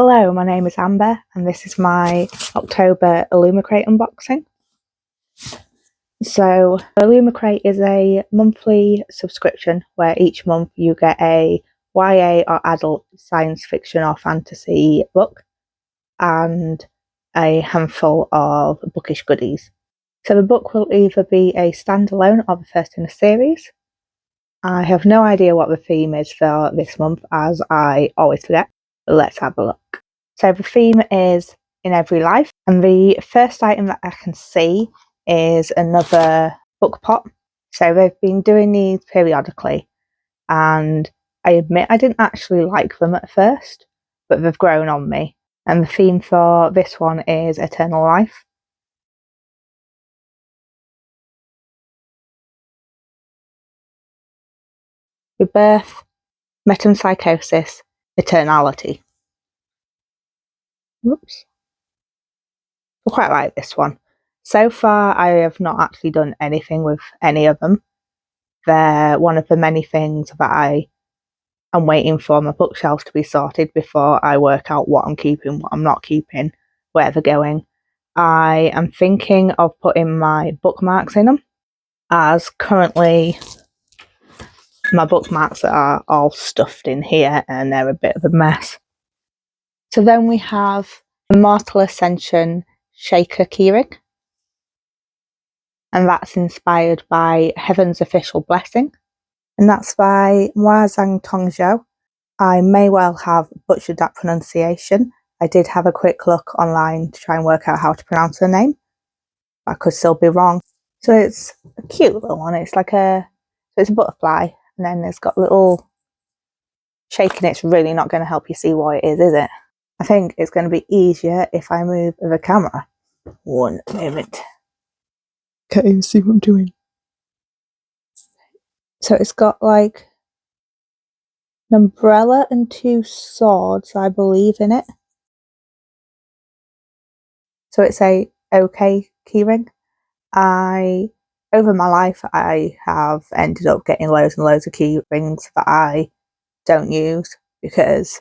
Hello, my name is Amber and this is my October Illumicrate unboxing. So Illumicrate is a monthly subscription where each month you get a YA or adult science fiction or fantasy book and a handful of bookish goodies. So the book will either be a standalone or the first in a series. I have no idea what the theme is for this month, as I always forget, but let's have a look. So the theme is in every life, and the first item that I can see is another book pot. So they've been doing these periodically, and I admit I didn't actually like them at first, but they've grown on me. And the theme for this one is eternal life. Rebirth, metempsychosis, eternality. Whoops. I quite like this one. So far, I have not actually done anything with any of them. They're one of the many things that I am waiting for my bookshelves to be sorted before I work out what I'm keeping, what I'm not keeping, where they're going. I am thinking of putting my bookmarks in them, as currently my bookmarks are all stuffed in here and they're a bit of a mess. So then we have Immortal Ascension Shaker keyring, and that's inspired by Heaven's Official Blessing, and that's by Zhang Tongzhou. I may well have butchered that pronunciation. I did have a quick look online to try and work out how to pronounce her name. I could still be wrong. So it's a cute little one. It's like it's a butterfly, and then it's got little shaking. It's really not going to help you see what it is it? I think it's going to be easier if I move the camera. One moment. Can't even see what I'm doing. So it's got like an umbrella and two swords, I believe, in it. So it's a OK keyring. Over my life, I have ended up getting loads and loads of key rings that I don't use because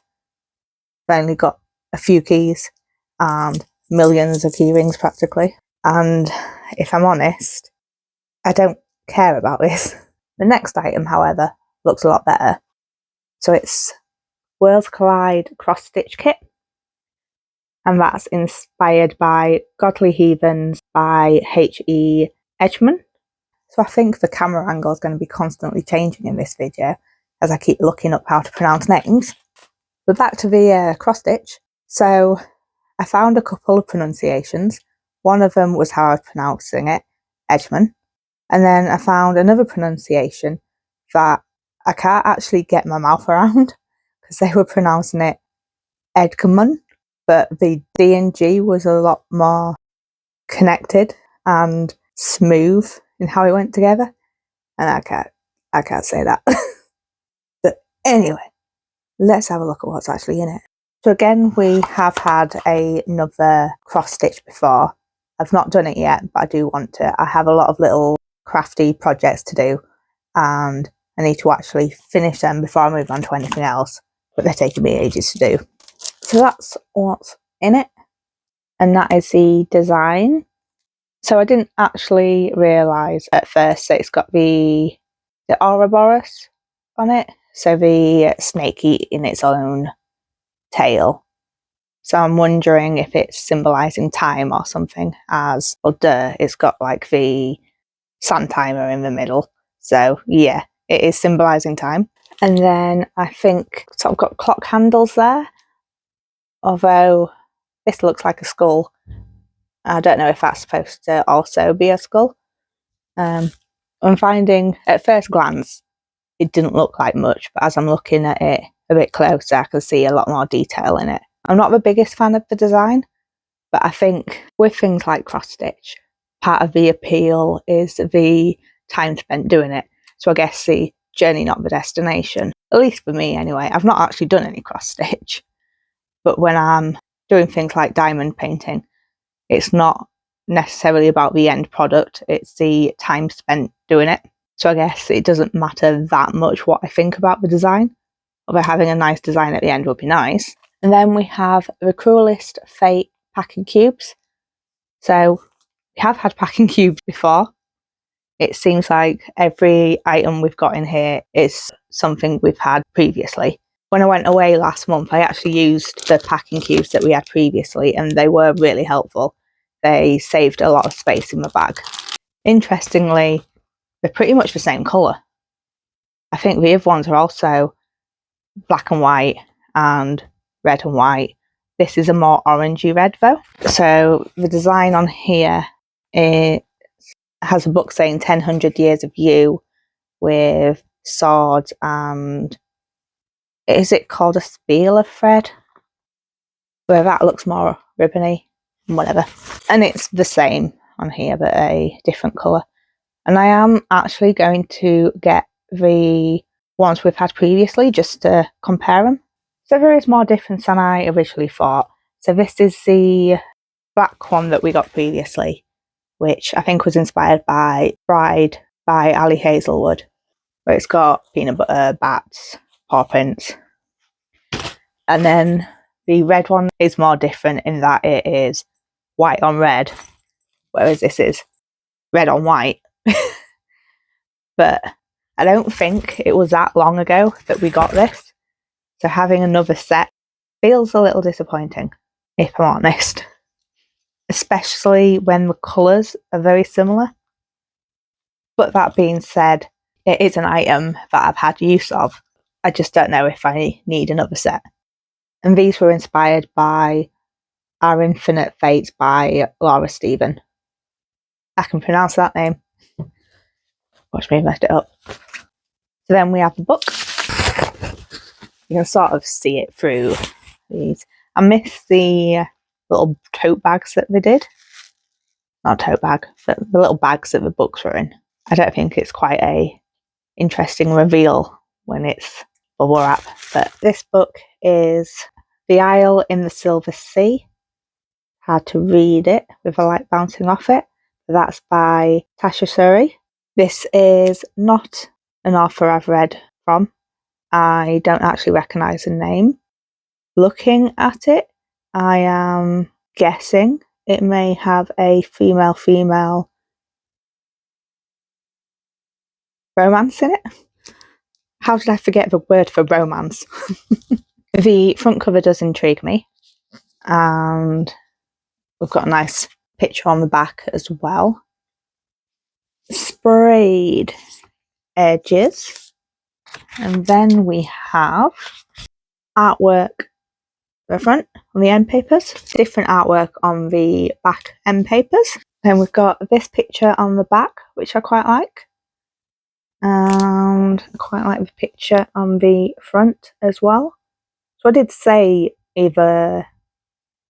I've only got a few keys and millions of key rings practically. And if I'm honest, I don't care about this. The next item, however, looks a lot better. So it's Worlds Collide Cross Stitch Kit, and that's inspired by Godly Heathens by H.E. Edgman. So I think the camera angle is going to be constantly changing in this video as I keep looking up how to pronounce names. But back to the cross stitch. So I found a couple of pronunciations. One of them was how I was pronouncing it, Edgman. And then I found another pronunciation that I can't actually get my mouth around because they were pronouncing it Edgman, but the D and G was a lot more connected and smooth in how it went together, and I can't say that. But anyway, let's have a look at what's actually in it. So again, we have had another cross stitch before. I've not done it yet, but I do want to. I have a lot of little crafty projects to do, and I need to actually finish them before I move on to anything else, but they're taking me ages to do. So that's what's in it, and that is the design. So I didn't actually realise at first that it's got the Ouroboros on it, so the snake eating its own tail. So I'm wondering if it's symbolising time or something, as, well, it's got like the sun timer in the middle. So yeah, it is symbolising time. And then I think sort of got clock handles there, although this looks like a skull. I don't know if that's supposed to also be a skull. I'm finding, at first glance, it didn't look like much, but as I'm looking at it a bit closer, I can see a lot more detail in it. I'm not the biggest fan of the design, but I think with things like cross stitch, part of the appeal is the time spent doing it. So I guess the journey, not the destination. At least for me anyway. I've not actually done any cross stitch, but when I'm doing things like diamond painting, it's not necessarily about the end product, it's the time spent doing it. So I guess it doesn't matter that much what I think about the design, although having a nice design at the end would be nice. And then we have the Cruelest Fate packing cubes. So we have had packing cubes before. It seems like every item we've got in here is something we've had previously. When I went away last month, I actually used the packing cubes that we had previously, and they were really helpful. They saved a lot of space in my bag. Interestingly, they're pretty much the same colour. I think the other ones are also black and white and red and white. This is a more orangey red though. So the design on here, it has a book saying 1000 years of you with swords and is it called a spiel of thread? Where that looks more ribbony, whatever. And it's the same on here but a different colour. And I am actually going to get the ones we've had previously just to compare them. So there is more difference than I originally thought. So this is the black one that we got previously, which I think was inspired by Bride by Ali Hazelwood, where it's got peanut butter, bats, paw prints. And then the red one is more different in that it is white on red, whereas this is red on white. But I don't think it was that long ago that we got this, so having another set feels a little disappointing, if I'm honest. Especially when the colours are very similar. But that being said, it is an item that I've had use of. I just don't know if I need another set. And these were inspired by Our Infinite Fates by Laura Stephen. I can pronounce that name. Watch me mess it up. So then we have the book. You can sort of see it through these. I miss the little tote bags that they did. Not tote bag, but the little bags that the books were in. I don't think it's quite a interesting reveal when it's bubble wrap. But this book is The Isle in the Silver Sea. Had to read it with a light bouncing off it. That's by Tasha Suri. This is not an author I've read from. I don't actually recognise the name. Looking at it, I am guessing it may have a female romance in it. How did I forget the word for romance? The front cover does intrigue me, and we've got a nice picture on the back as well. Sprayed edges, and then we have artwork at the front on the end papers, different artwork on the back end papers. Then we've got this picture on the back, which I quite like. And I quite like the picture on the front as well. So I did say either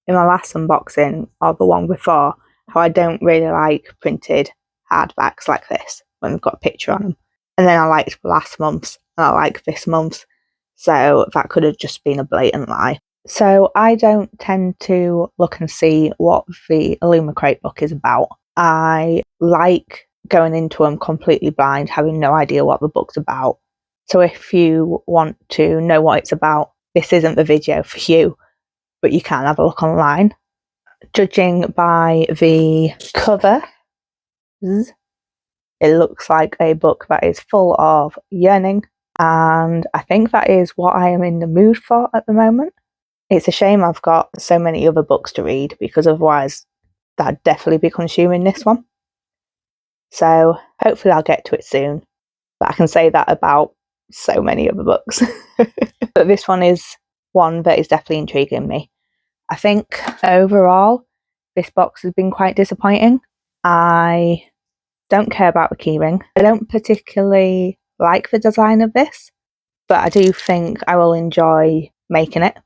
in my last unboxing or the one before how I don't really like printed hardbacks like this when they've got a picture on them. And then I liked last month's and I like this month's. So that could have just been a blatant lie. So I don't tend to look and see what the Illumicrate book is about. I like going into them completely blind, having no idea what the book's about. So if you want to know what it's about, this isn't the video for you, but you can have a look online. Judging by the cover, it looks like a book that is full of yearning, and I think that is what I am in the mood for at the moment. It's a shame I've got so many other books to read, because otherwise I'd definitely be consuming this one. So hopefully I'll get to it soon, but I can say that about so many other books. But this one is one that is definitely intriguing me. I think overall this box has been quite disappointing. I don't care about the keyring. I don't particularly like the design of this, but I do think I will enjoy making it.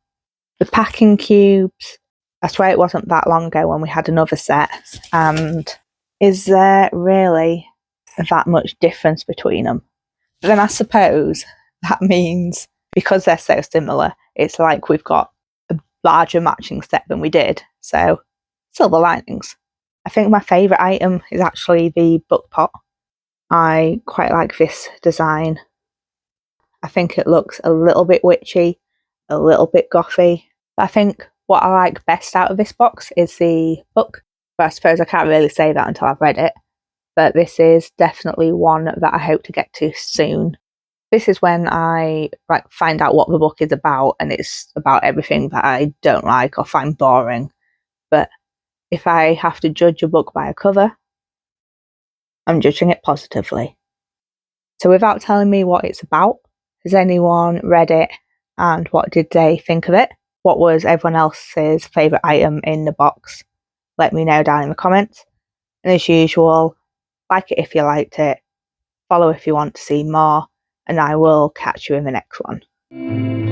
The packing cubes, I swear it wasn't that long ago when we had another set, and is there really that much difference between them? But then I suppose that means because they're so similar, it's like we've got a larger matching set than we did. So silver linings. I think my favourite item is actually the book pot. I quite like this design. I think it looks a little bit witchy, a little bit gothy. But I think what I like best out of this box is the book. But I suppose I can't really say that until I've read it. But this is definitely one that I hope to get to soon. This is when I find out what the book is about, and it's about everything that I don't like or find boring. But if I have to judge a book by a cover, I'm judging it positively. So without telling me what it's about, has anyone read it and what did they think of it? What was everyone else's favourite item in the box? Let me know down in the comments. And as usual, like it if you liked it, follow if you want to see more, and I will catch you in the next one.